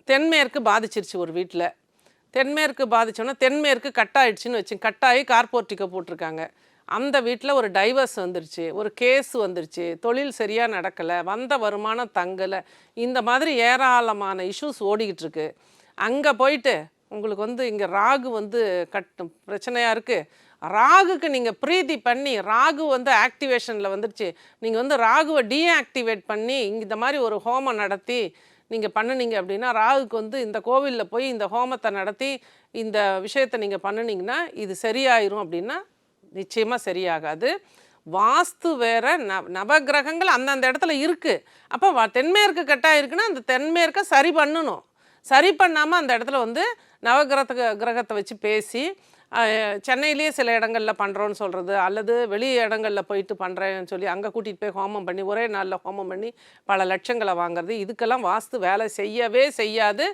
தென்மேற்கு பாதிச்சிருச்சு ஒரு வீட்டில். தென்மேற்கு பாதிச்சோன்னா தென்மேற்கு கட்டாயிடுச்சுன்னு கட்டாயி கார்போர்ட்டிக்கோ போட்டிருக்காங்க. அந்த வீட்டில் ஒரு டைவர்ஸ் வந்துருச்சு, ஒரு கேஸ் வந்துருச்சு, தொழில் சரியாக நடக்கலை, வந்த வருமானம் தங்கலை, இந்த மாதிரி ஏராளமான இஷ்யூஸ் ஓடிக்கிட்டு இருக்கு. அங்கே போயிட்டு உங்களுக்கு இங்கே ராகு பிரச்சனையாக இருக்குது. ராகுக்கு நீங்கள் ப்ரீதி பண்ணி ராகு ஆக்டிவேஷனில் வந்துருச்சு. நீங்கள் ராகுவை டீஆக்டிவேட் பண்ணி இந்த மாதிரி ஒரு ஹோமம் நடத்தி நீங்கள் பண்ணுனீங்க அப்படின்னா, ராகுக்கு இந்த கோவிலில் போய் இந்த ஹோமத்தை நடத்தி இந்த விஷயத்தை நீங்கள் பண்ணுனீங்கன்னா இது சரியாயிரும் அப்படின்னா நிச்சயமாக சரியாகாது. வாஸ்து வேற, நவகிரகங்கள் அந்தந்த இடத்துல இருக்குது. அப்போ தென்மேற்கு கட்டாக இருக்குன்னா அந்த தென்மேற்கை சரி பண்ணணும். சரி பண்ணாமல் அந்த இடத்துல கிரகத்தை வச்சு பேசி சென்னையிலேயே சில இடங்களில் பண்ணுறோன்னு சொல்கிறது, அல்லது வெளி இடங்களில் போயிட்டு பண்ணுறேன்னு சொல்லி அங்கே கூட்டிகிட்டு போய் ஹோமம் பண்ணி ஒரே நாளில் ஹோமம் பண்ணி பல லட்சங்களை வாங்குறது, இதுக்கெல்லாம் வாஸ்து வேலை செய்யவே செய்யாது.